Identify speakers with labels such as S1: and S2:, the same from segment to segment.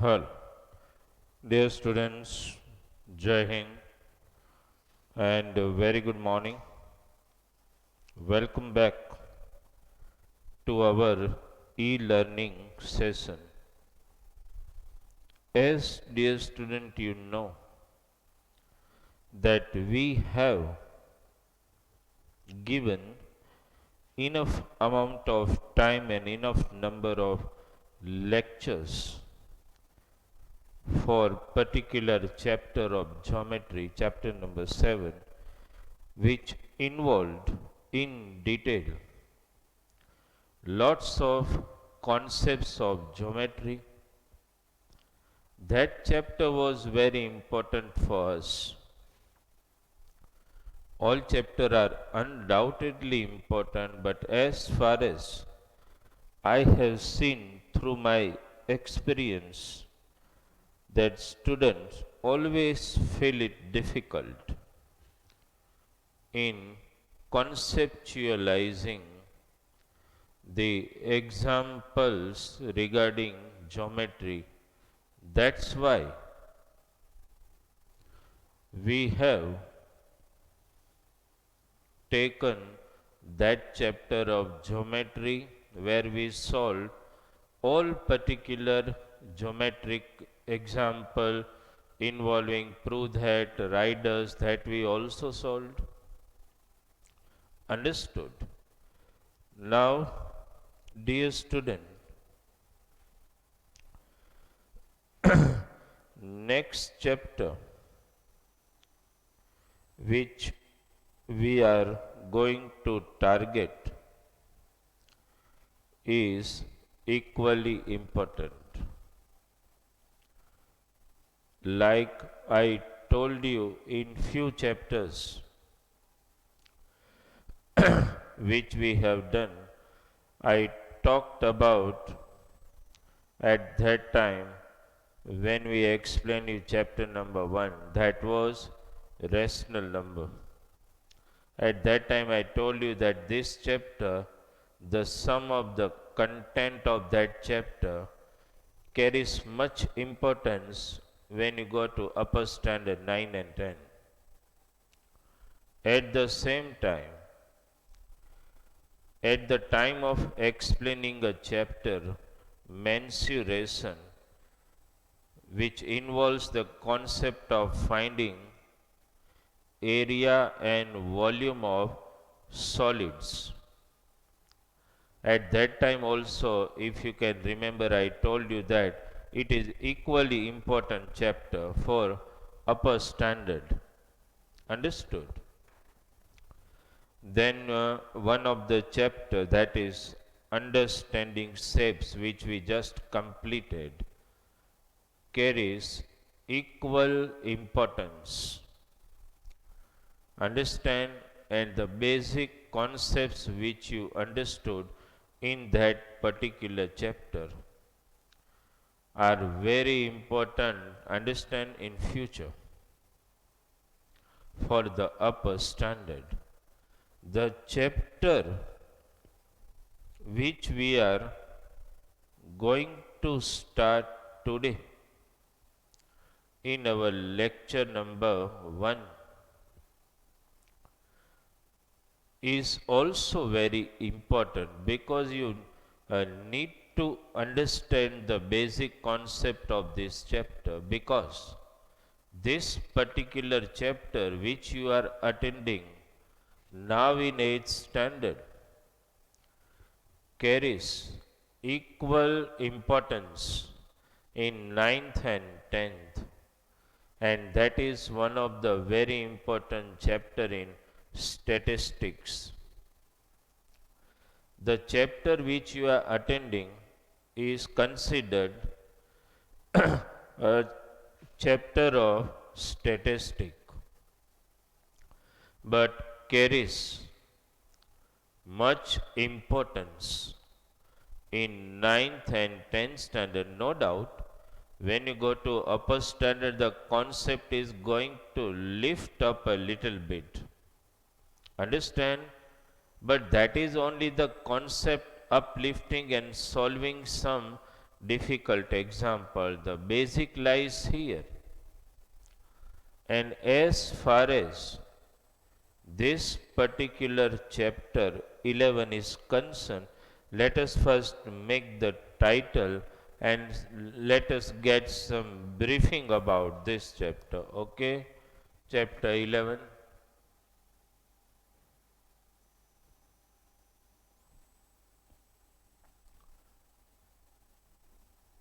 S1: Hello, dear students, Jai Hind, and a very good morning. Welcome back to our e-learning session. As dear student, you know that we have given enough amount of time and enough number of lectures for particular chapter of geometry, chapter number 7, which involved in detail lots of concepts of geometry. That chapter was very important for us. All chapters are undoubtedly important, but as far as I have seen through my experience, that students always feel it difficult in conceptualizing the examples regarding geometry. That's why we have taken that chapter of geometry where we solved all particular geometric example involving prove that, riders, that we also solved. Understood? Now, dear student, next chapter which we are going to target is equally important. Like I told you in few chapters which we have done, I talked about at that time when we explained you chapter number 1, that was rational number. At that time I told you that this chapter, the sum of the content of that chapter carries much importance when you go to upper standard 9 and 10. At the same time, at the time of explaining a chapter, mensuration, which involves the concept of finding area and volume of solids. At that time also, if you can remember, I told you that it is equally important chapter for upper standard. Understood? Then one of the chapter, that is understanding shapes, which we just completed, carries equal importance. Understand, and the basic concepts which you understood in that particular chapter are very important, understand, in future for the upper standard. The chapter which we are going to start today in our lecture number 1 is also very important, because you need to understand the basic concept of this chapter, because this particular chapter which you are attending now in 8th standard carries equal importance in 9th and 10th, and that is one of the very important chapter in statistics. The chapter which you are attending is considered a chapter of statistics, but carries much importance in 9th and 10th standard. No doubt, when you go to upper standard, the concept is going to lift up a little bit. Understand? But that is only the concept uplifting and solving some difficult example. The basic lies here. And as far as this particular chapter 11 is concerned, let us first make the title and let us get some briefing about this chapter. Okay, chapter 11.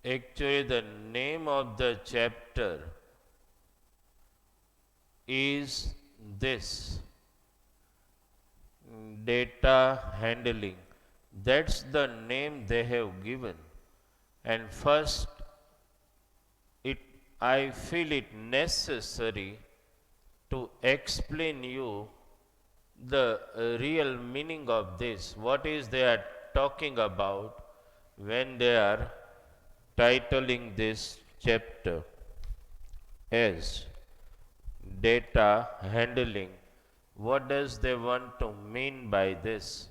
S1: Actually, the name of the chapter is this: data handling. That's the name they have given. And first, it I feel it necessary to explain you the real meaning of this. What is they are talking about when they are titling this chapter as data handling? What does they want to mean by this?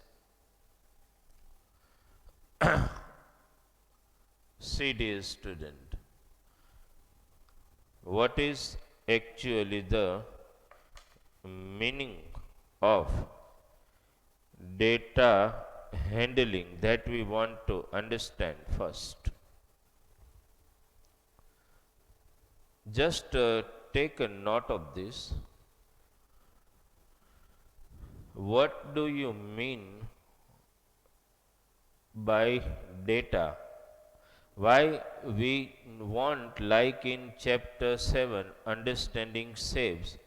S1: See, dear student, what is actually the meaning of data handling that we want to understand first? Just take a note of this. What do you mean by data? Why we want, like in chapter 7, understanding saves,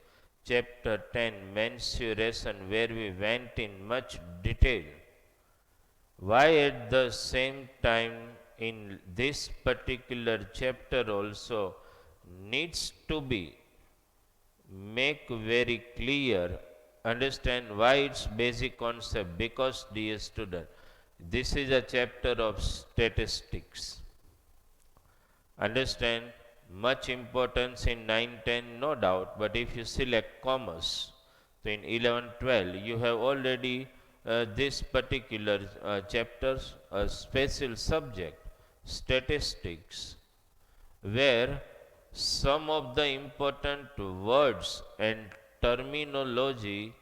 S1: chapter 10, mensuration, where we went in much detail. Why at the same time in this particular chapter also needs to be make very clear, understand why it's basic concept? Because, dear student, this is a chapter of statistics. Understand, much importance in 9, 10, no doubt, but if you select commerce, so in 11, 12, you have already this particular chapters, a special subject, statistics, where some of the important words and terminology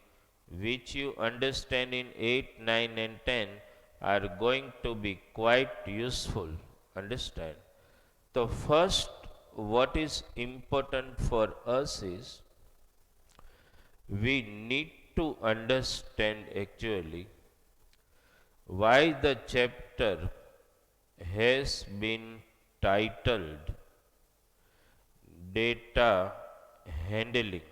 S1: which you understand in 8, 9 and 10 are going to be quite useful. Understand? So first, what is important for us is we need to understand actually why the chapter has been titled data handling.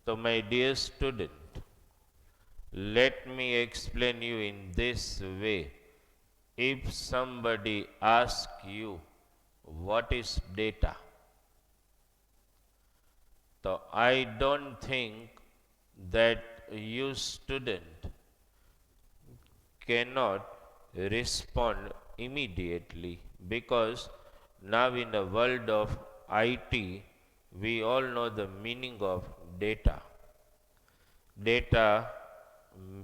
S1: So my dear student, let me explain you in this way. If somebody asks you what is data, so I don't think that you student cannot respond immediately, because now in the world of IT we all know the meaning of data. Data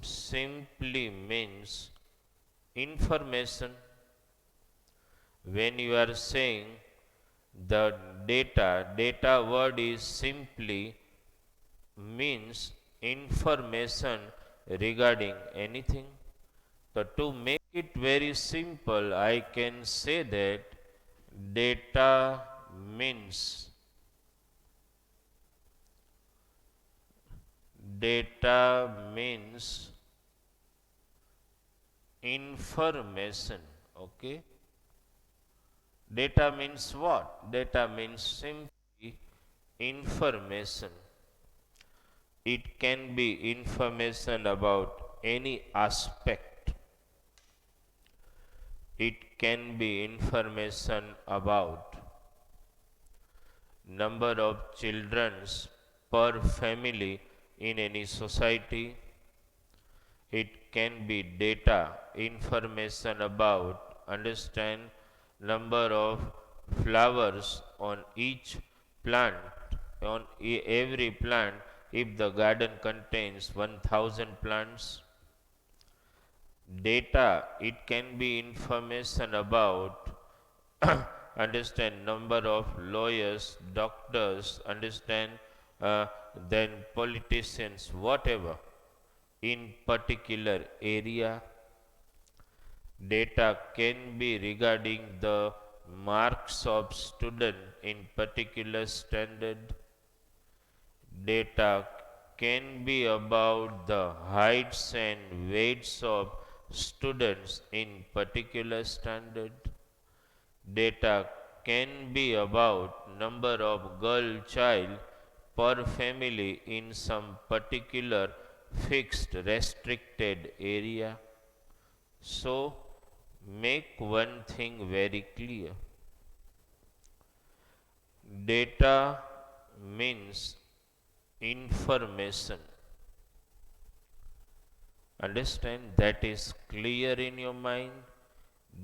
S1: simply means information. When you are saying the data word is simply means information regarding anything. So to make it very simple, I can say that data means information. Okay, data means what? Data means simply information. It can be information about any aspect. It can be information about number of children per family in any society. It can be data, information about, understand, number of flowers on each plant, on every plant, if the garden contains 1000 plants. Data, it can be information about understand number of lawyers, doctors, understand uh, then politicians, whatever in particular area. Data can be regarding the marks of student in particular standard. Data can be about the heights and weights of students in particular standard. Data can be about number of girl child per family in some particular fixed restricted area. So make one thing very clear. Data means information. Understand, that is clear in your mind.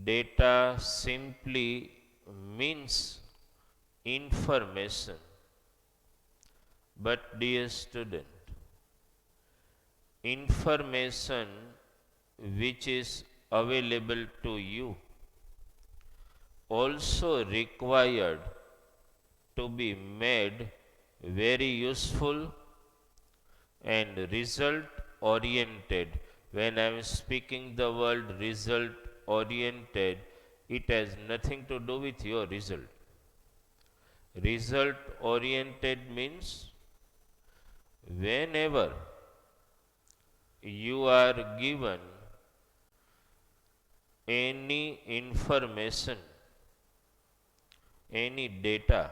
S1: Data simply means information. But dear student, information which is available to you also required to be made very useful and result oriented. When I am speaking the word result oriented, it has nothing to do with your result. Result oriented means whenever you are given any information, any data,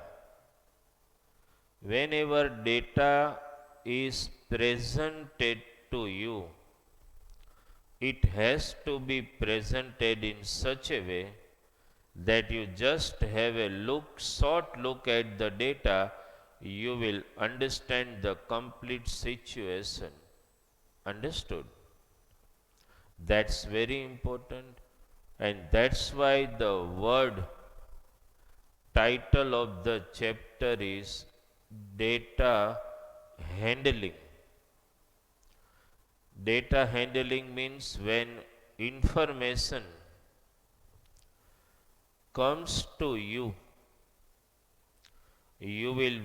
S1: whenever data is presented to you, it has to be presented in such a way that you just have a short look at the data, you will understand the complete situation. Understood? That's very important, and that's why the word title of the chapter is data handling. Data handling means when information comes to you, you will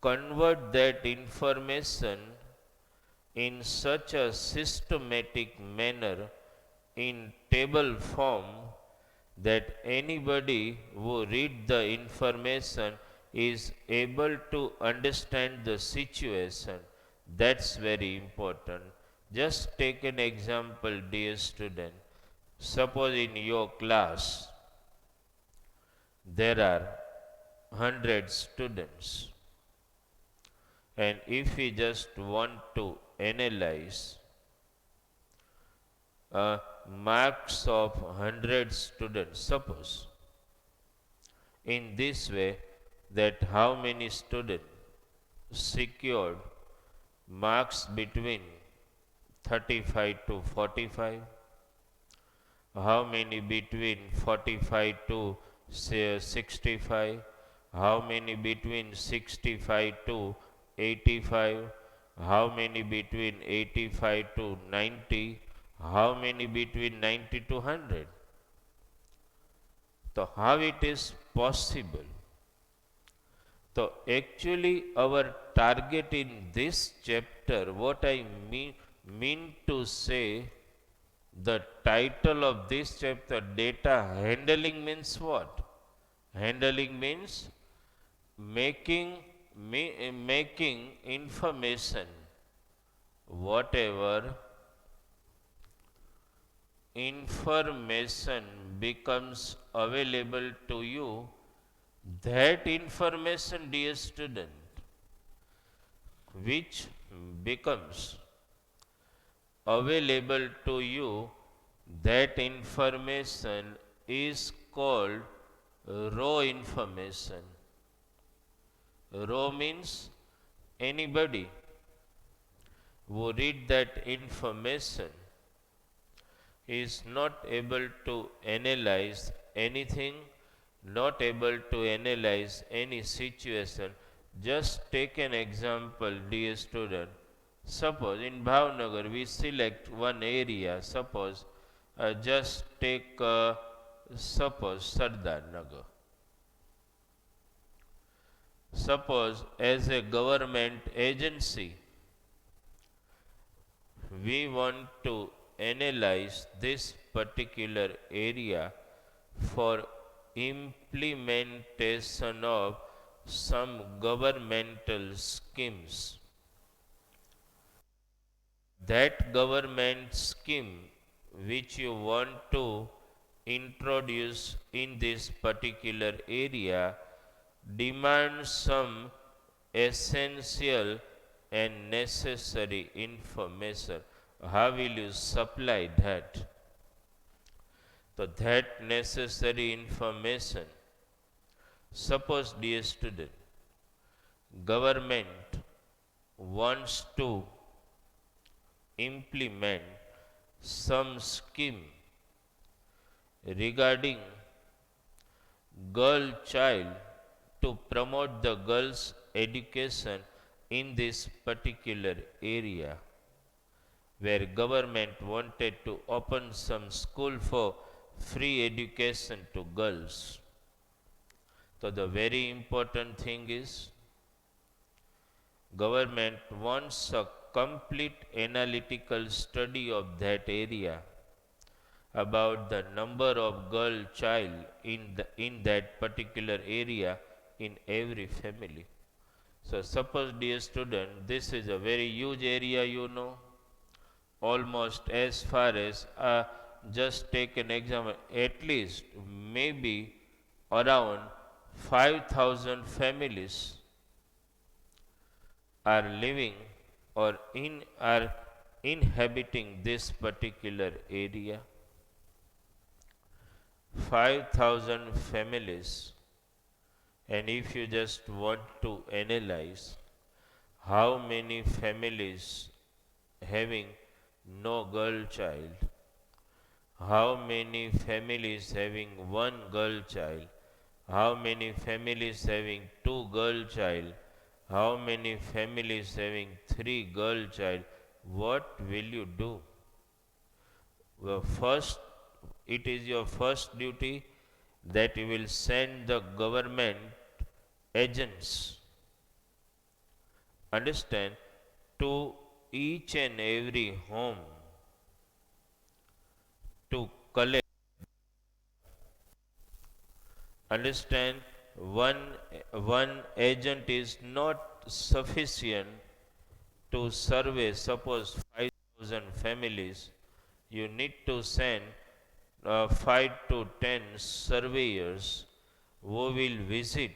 S1: convert that information in such a systematic manner in table form that anybody who read the information is able to understand the situation. That's very important. Just take an example, dear student. Suppose in your class there are 100 students, and if we just want to analyze marks of 100 students, suppose in this way, that how many students secured marks between 35 to 45, how many between 45 to say 65, how many between 65 to 85, how many between 85 to 90, how many between 90 to 100. So how it is possible? So actually our target in this chapter, what I mean to say, the title of this chapter, data handling, means what? Handling means making information, whatever information becomes available to you, that information, dear student, which becomes available to you, that information is called raw information. Raw means anybody who read that information is not able to analyze anything, not able to analyze any situation. Just take an example, dear student. Suppose in Bhavnagar we select one area, suppose just take suppose Sardar Nagar. Suppose as a government agency we want to analyze this particular area for implementation of some governmental schemes. That government scheme which you want to introduce in this particular area demands some essential and necessary information. How will you supply that? So that necessary information, suppose dear student, government wants to implement some scheme regarding girl child to promote the girls education in this particular area, where government wanted to open some school for free education to girls. So the very important thing is government wants a complete analytical study of that area about the number of girl child in that particular area in every family. So suppose dear student, this is a very huge area, almost as far as just take an example, at least maybe around 5,000 families are living or are inhabiting this particular area. 5,000 families, and if you just want to analyze how many families having no girl child, how many families having one girl child, how many families having two girl child, how many families having three girl child, what will you do? Well, first, it is your first duty that you will send the government agents, understand, to each and every home to collect, understand, one agent is not sufficient to survey suppose 5,000 families. You need to send 5 to 10 surveyors who will visit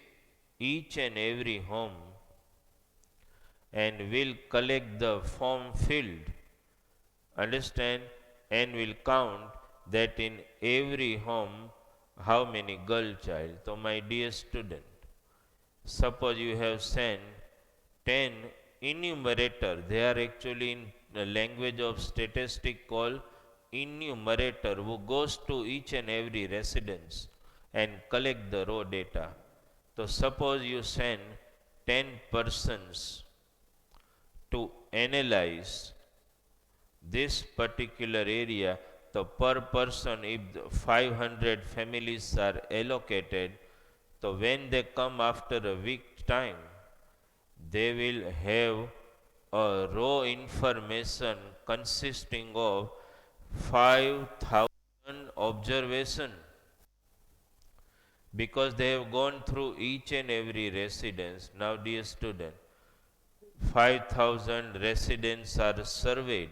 S1: each and every home and will collect the form filled, understand, and will count that in every home how many girl child. So my dear student, suppose you have sent 10 enumerator, they are actually in the language of statistic called enumerator, who goes to each and every residence and collect the raw data. So suppose you send 10 persons to analyze this particular area, so per person if 500 families are allocated, so when they come after a week time, they will have a raw information consisting of 5,000 observation, because they have gone through each and every residence. Now dear student, 5,000 residents are surveyed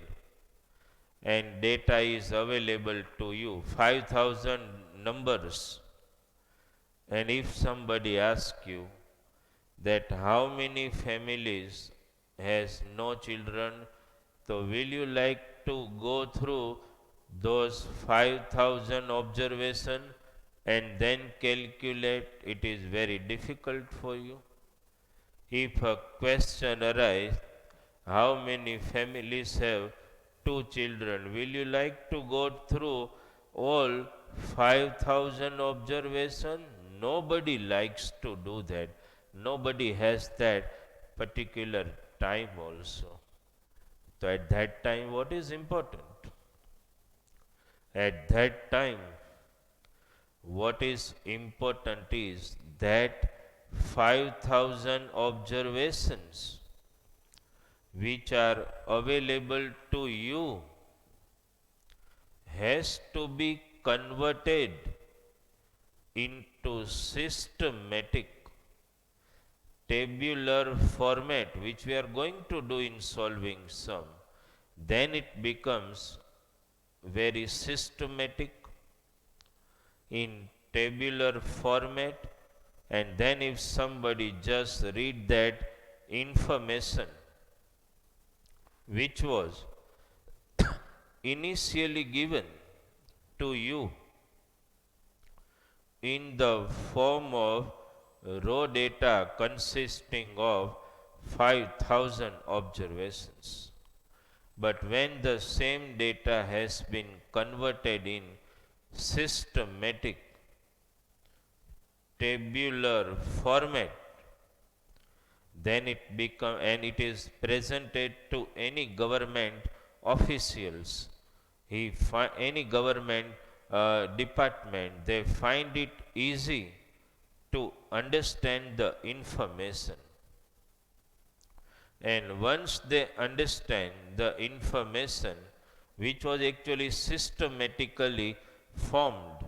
S1: and data is available to you, 5,000 numbers. And if somebody asks you that how many families has no children, so will you like to go through those 5,000 observation and then calculate? It is very difficult for you. If a question arises, how many families have two children, will you like to go through all 5,000 observation? Nobody likes to do that. Nobody has that particular time also. So at that time, what is important? At that time, what is important is that 5,000 observations which are available to you has to be converted into systematic tabular format, which we are going to do in solving sum. Then it becomes very systematic in tabular format, and then if somebody just read that information which was initially given to you in the form of raw data consisting of 5,000 observations. But when the same data has been converted in systematic tabular format, then it become and it is presented to any government officials, any government department, they find it easy to understand the information. And once they understand the information which was actually systematically formed,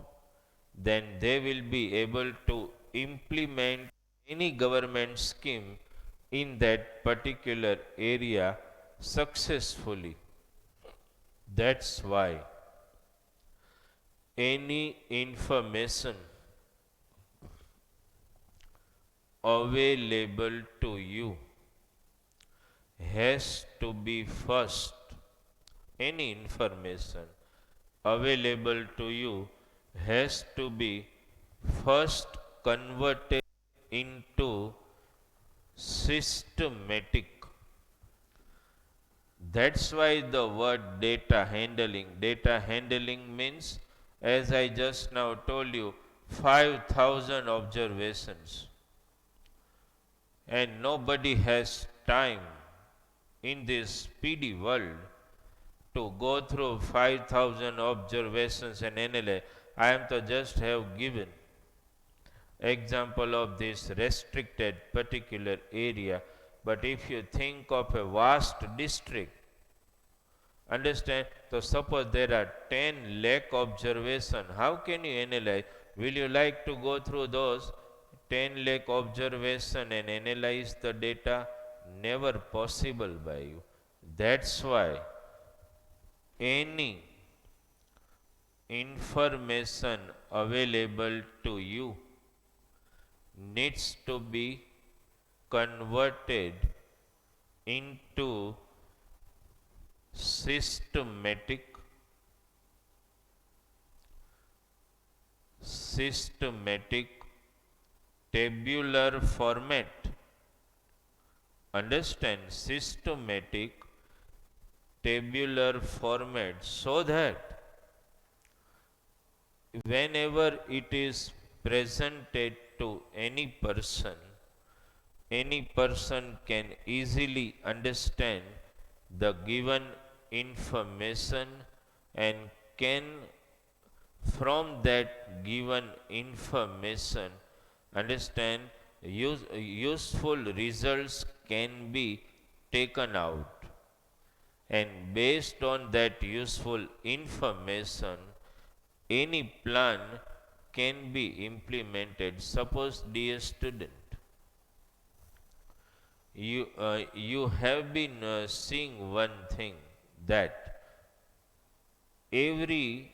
S1: then they will be able to implement any government scheme in that particular area successfully. That's why any information available to you has to be first, any information available to you has to be first converted into systematic. That's why the word data handling means, as I just now told you, 5,000 observations. And nobody has time in this speedy world to go through 5,000 observations and analyze. I am to just have given example of this restricted particular area. But if you think of a vast district, understand, so suppose there are 10 lakh observation, how can you analyze? Will you like to go through those 10 lakh observation and analyze the data? Never possible by you. That's why any information available to you needs to be converted into systematic tabular format. Understand, systematic tabular format, so that whenever it is presented to any person can easily understand the given information and can from that given information understand useful results can be taken out, and based on that useful information any plan can be implemented. Suppose, dear student, you have been seeing one thing, that every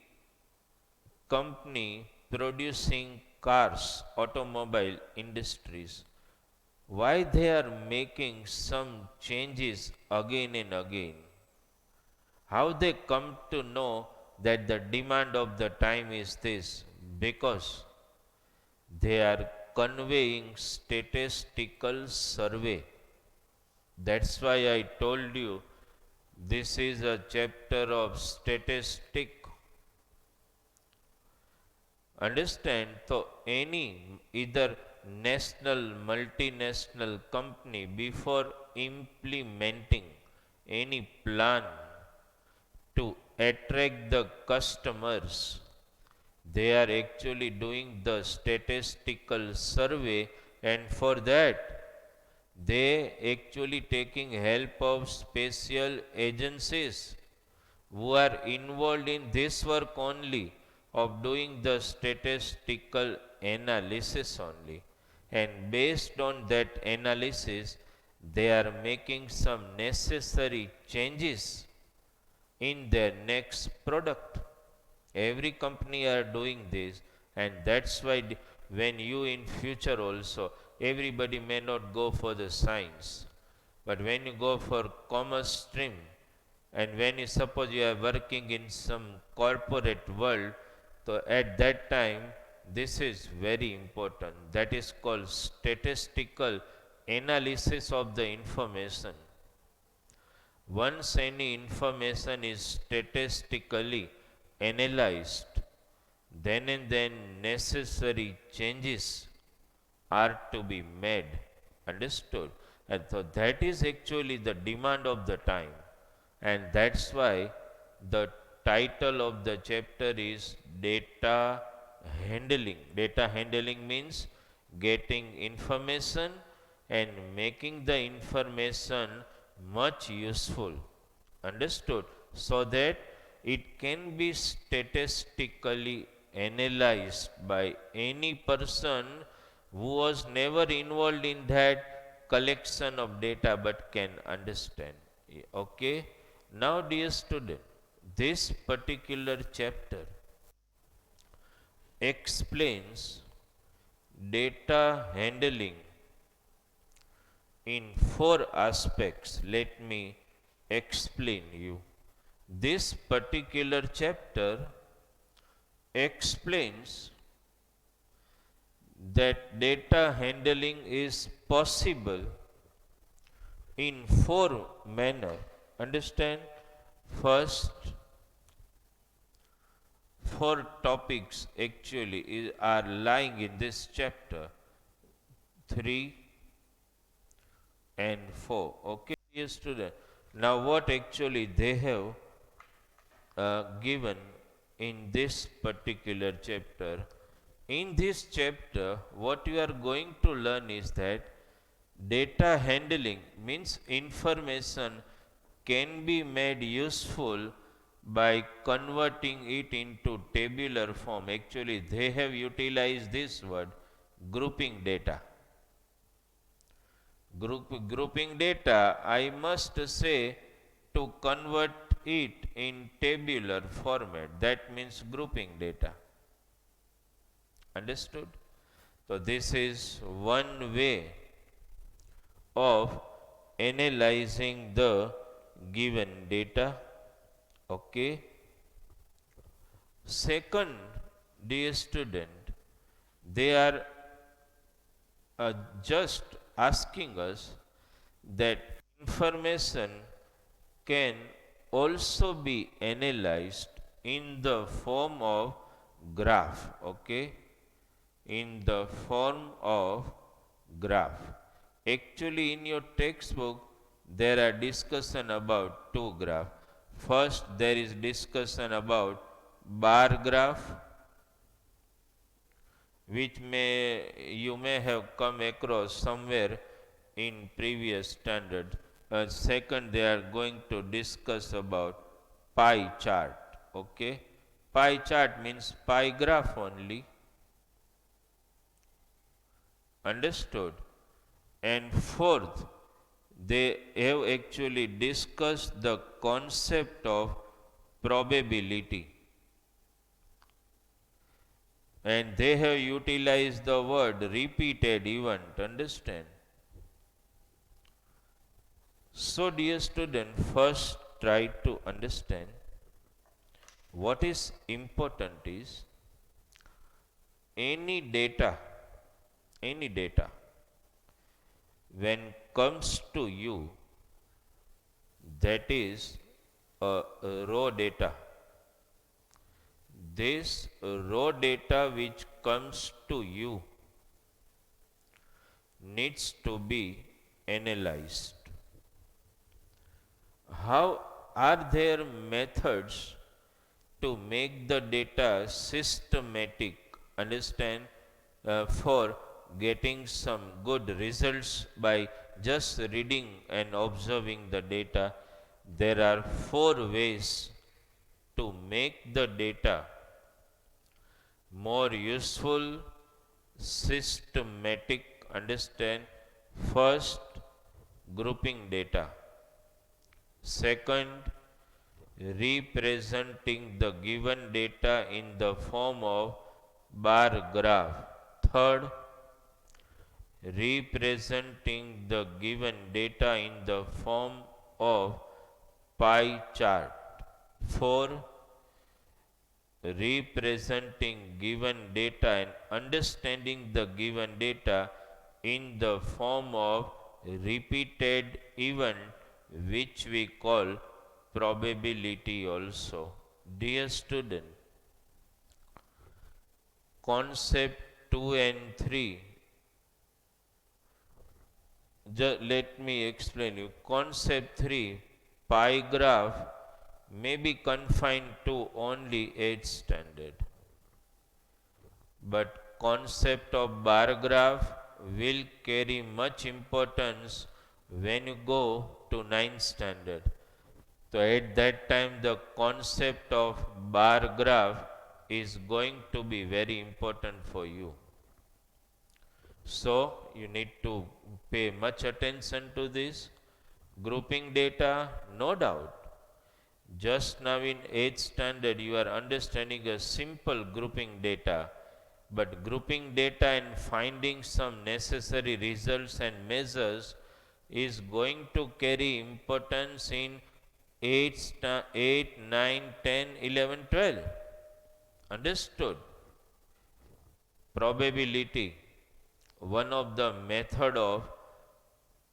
S1: company producing cars, automobile industries, why they are making some changes again and again? How they come to know that the demand of the time is this? Because they are conveying statistical survey. That's why I told you this is a chapter of statistic. Understand, so any either national, multinational company, before implementing any plan to attract the customers. They are actually doing the statistical survey, and for that they actually taking help of special agencies who are involved in this work only of doing the statistical analysis only, and based on that analysis they are making some necessary changes in their next product. Every company are doing this, and that's why when you in future also, everybody may not go for the science, but when you go for commerce stream, and when you suppose you are working in some corporate world, so at that time this is very important, that is called statistical analysis of the information. Once any information is statistically analyzed, then and then necessary changes are to be made. Understood? And so that is actually the demand of the time. And that's why the title of the chapter is data handling. Data handling means getting information and making the information much useful. Understood? So that it can be statistically analyzed by any person who was never involved in that collection of data but can understand. Okay? Now, dear student, this particular chapter explains data handling in four aspects. Let me explain you. This particular chapter explains that data handling is possible in four manner. Understand? First, four topics actually are lying in this chapter, 3 and 4. Okay, dear student. Now, what actually they have given in this particular chapter? In this chapter, what you are going to learn is that data handling means information can be made useful by converting it into tabular form. Actually, they have utilized this word, grouping data. Grouping data, I must say, to convert it in tabular format. That means grouping data. Understood? So this is one way of analyzing the given data. Okay. Second, dear student, they are just asking us that information can also be analyzed in the form of graph. Okay, in the form of graph. Actually, in your textbook there are discussion about two graph. First, there is discussion about bar graph, which you may have come across somewhere in previous standard. Second, they are going to discuss about pie chart. Okay, pie chart means pie graph only. Understood? And fourth, they have actually discussed the concept of probability, and they have utilized the word repeated event. Understand? So, dear student, first try to understand what is important is any data when comes to you, that is a raw data. This raw data which comes to you needs to be analyzed. how are there methods to make the data systematic, understand, for getting some good results by just reading and observing the data. There are four ways to make the data more useful, systematic, understand. First, grouping data. Second, representing the given data in the form of bar graph. Third, representing the given data in the form of pie chart. Four, representing given data and understanding the given data in the form of repeated event, which we call probability also. Dear student, concept 2 and 3, let me explain you. Concept 3, pie graph, may be confined to only 8th standard, but concept of bar graph will carry much importance when you go to 9th standard. So at that time the concept of bar graph is going to be very important for you. So you need to pay much attention to this. Grouping data, no doubt. Just now in 8th standard you are understanding a simple grouping data, but grouping data and finding some necessary results and measures is going to carry importance in 8, 9, 10, 11, 12. Understood? Probability, one of the method of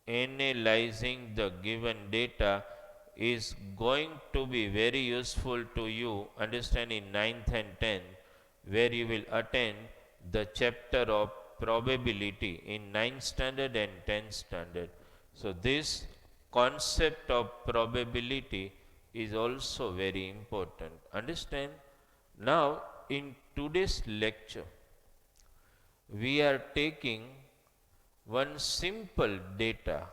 S1: analyzing the given data, is going to be very useful to you, understand, in 9th and 10th, where you will attend the chapter of probability in 9th standard and 10th standard. So this concept of probability is also very important, understand. Now in today's lecture we are taking one simple data,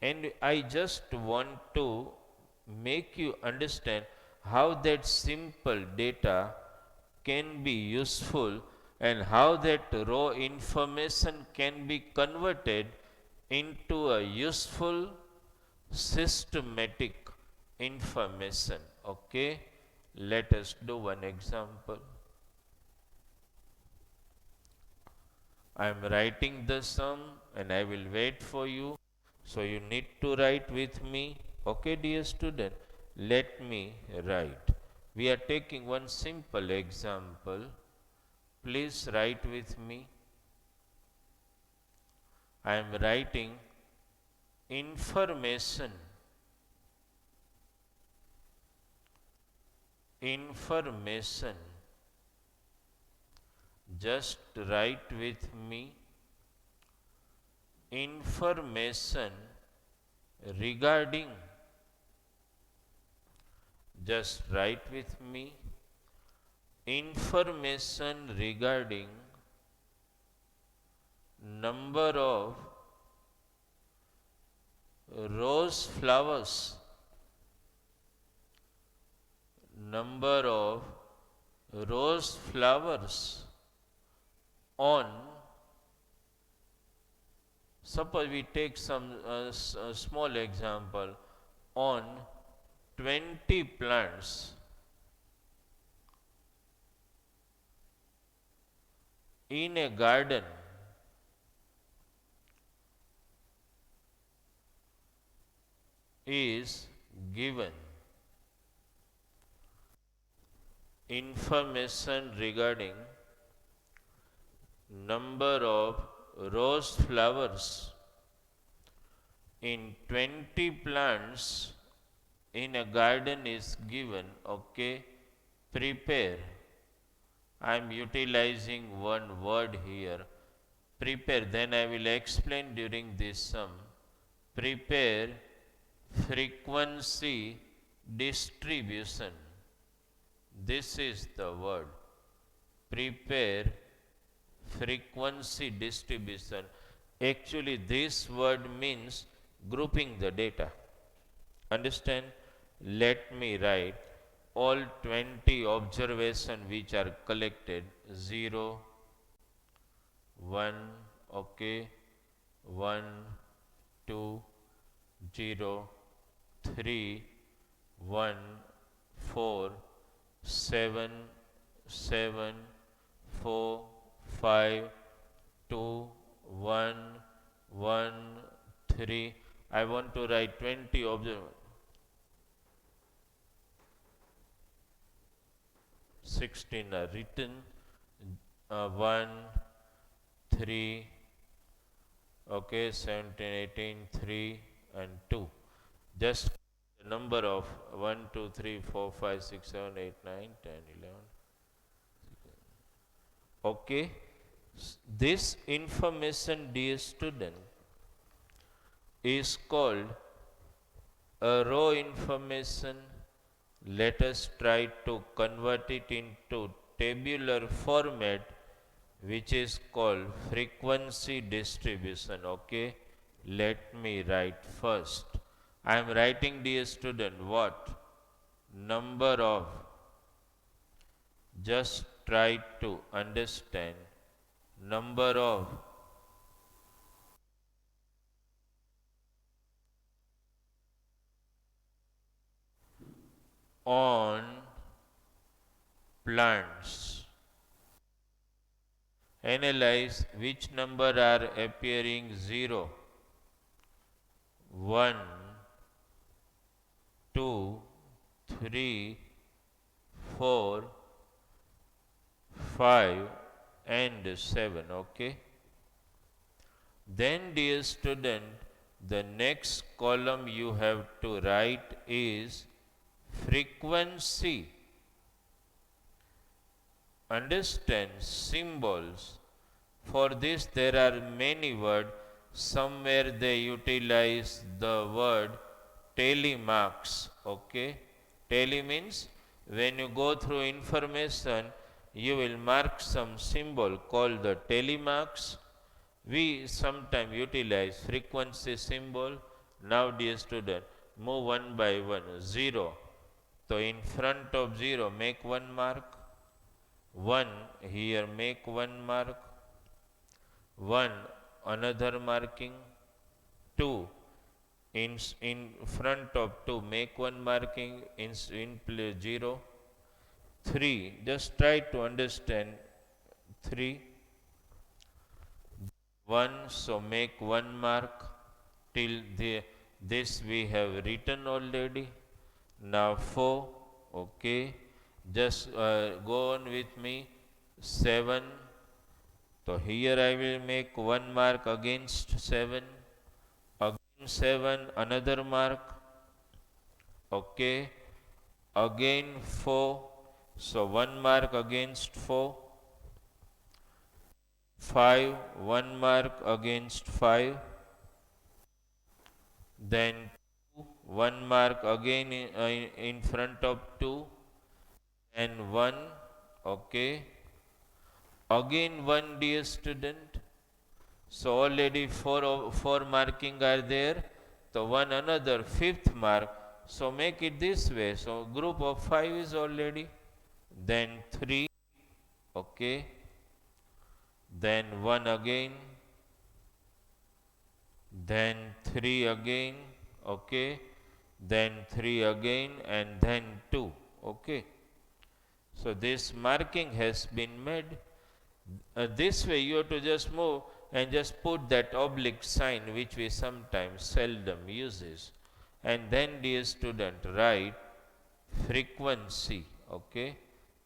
S1: and I just want to make you understand how that simple data can be useful and how that raw information can be converted into a useful systematic information. Okay, let us do one example. I am writing the sum and I will wait for you. So you need to write with me. Okay, dear student, let me write. We are taking one simple example. Please write with me. I am writing information. Information. Just write with me. Information regarding, just write with me, information regarding number of rose flowers, number of rose flowers on, suppose we take some small example, on 20 plants in a garden is given. Information regarding number of rose flowers in 20 plants in a garden is given. Okay, prepare. I am utilizing one word here, prepare, then I will explain during this sum. Prepare frequency distribution. This is the word. Prepare frequency distribution. Actually, this word means grouping the data. Understand? Let me write all 20 observations which are collected 0, 1, okay, 1, 2, 0, 3, 1, 4, 7, 7, 4, 5, 2, 1, 1, 3. I want to write 20 observations. 16 are written, 1, 3, okay, 17, 18, 3 and 2. Just the number of 1, 2, 3, 4, 5, 6, 7, 8, 9, 10, 11. Okay. This information, dear student, is called a raw information. Let us try to convert it into tabular format, which is called frequency distribution. Okay, let me write first. I am writing, dear student, what? Number of, just try to understand, number of on plants. Analyze which number are appearing 0, 1, 2, 3, 4, 5 and 7. Okay. Then, dear student, the next column you have to write is frequency. Understand symbols. For this there are many words. Somewhere they utilize the word telemarks. Okay. Tele means when you go through information, you will mark some symbol called the telemarks. We sometimes utilize frequency symbol. Now, dear student, move one by one. 0. So in front of 0, make one mark. 1, here make one mark. 1, another marking. 2, in front of 2, make one marking in place 0. 3, just try to understand 3. 1, so make one mark till this we have written already. Now 4, okay, just go on with me. 7, so here I will make one mark against 7. Again 7, another mark, okay. Again 4, so one mark against 4. 5, one mark against 5. Then 2, one mark again in front of 2 and 1, okay. Again 1, dear student. So already four marking are there. So one another 5th mark. So make it this way. So group of 5 is already. Then 3, okay. Then 1 again. Then 3 again, okay. Then 3 again and then 2, okay. So this marking has been made. This way you have to just move and just put that oblique sign which we sometimes seldom uses. And then, dear student, write frequency, okay.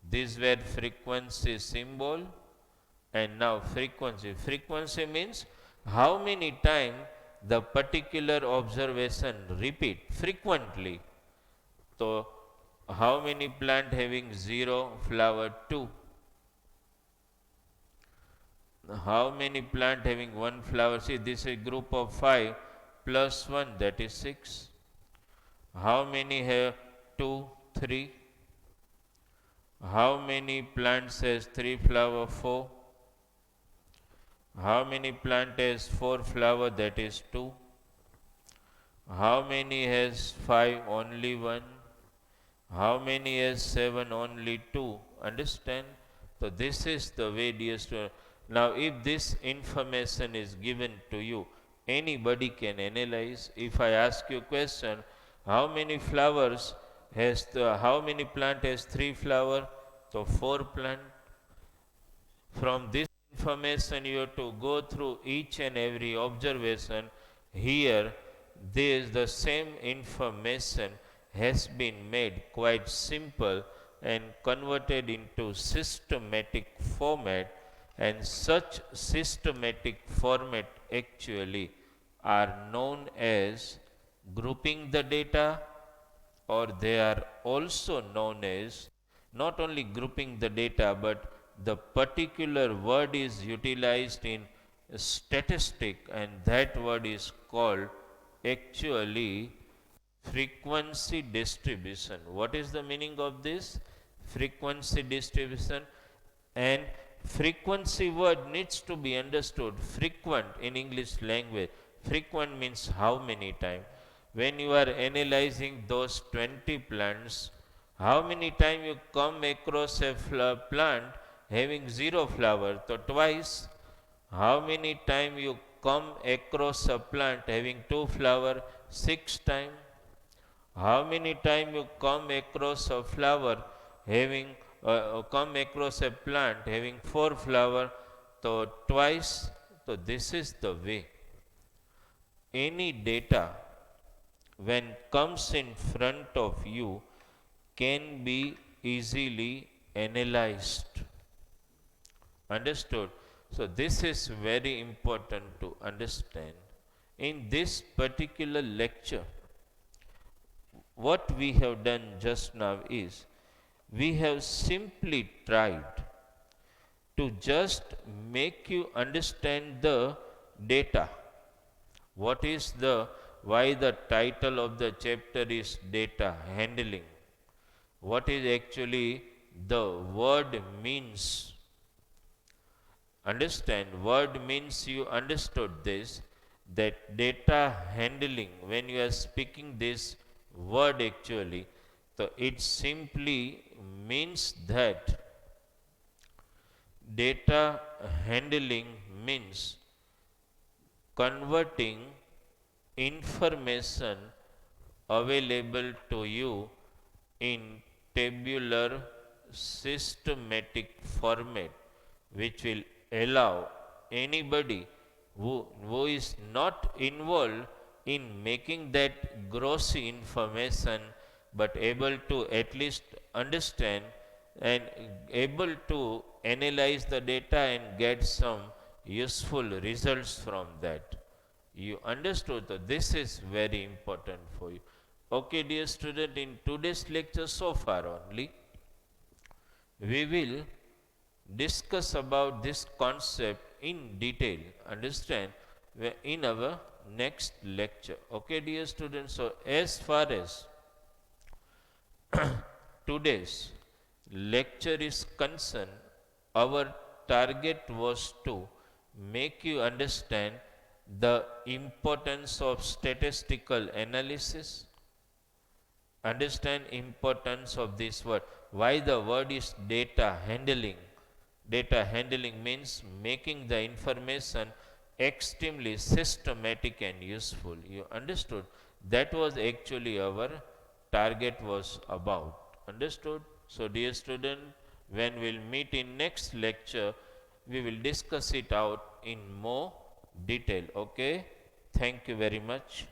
S1: These were frequency symbol. And now frequency. Frequency means how many times the particular observation repeat frequently. So how many plant having 0 flower? 2. How many plant having 1 flower? See, this is a group of 5 plus 1, that is 6. How many have 2, 3? How many plants has 3 flower? 4. How many plant has 4 flower? That is 2. How many has 5? Only 1. How many has 7? Only 2. Understand? So this is the way, dear student. Now if this information is given to you, anybody can analyze. If I ask you a question, how many flowers has how many plant has 3 flower? So 4 plant. From this information you have to go through each and every observation. Here this the same information has been made quite simple and converted into systematic format, and such systematic format actually are known as grouping the data, or they are also known as not only grouping the data, but the particular word is utilized in statistic, and that word is called actually frequency distribution. What is the meaning of this? Frequency distribution. And frequency word needs to be understood. Frequent in English language, frequent means how many times. When you are analyzing those 20 plants, how many times you come across a plant having 0 flower? So twice. How many times you come across a plant having 2 flower? 6 times. How many times you come across a flower having come across a plant having 4 flower? So twice. So this is the way. Any data when comes in front of you can be easily analyzed. Understood? So this is very important to understand. In this particular lecture, what we have done just now is we have simply tried to just make you understand the data. What is the why the title of the chapter is data handling? What is actually the word means? Understand, word means you understood this, that data handling, when you are speaking this word actually, so it simply means that data handling means converting information available to you in tabular systematic format, which will allow anybody who is not involved in making that gross information, but able to at least understand and able to analyze the data and get some useful results from that. You understood that this is very important for you. Okay, dear student, in today's lecture so far only, we will discuss about this concept in detail, understand, in our next lecture. Okay, dear students, so as far as today's lecture is concerned, our target was to make you understand the importance of statistical analysis, understand importance of this word, why the word is data handling. Data handling means making the information extremely systematic and useful. You understood? That was actually our target was about. Understood? So dear student, when we'll meet in next lecture, we will discuss it out in more detail. Okay? Thank you very much.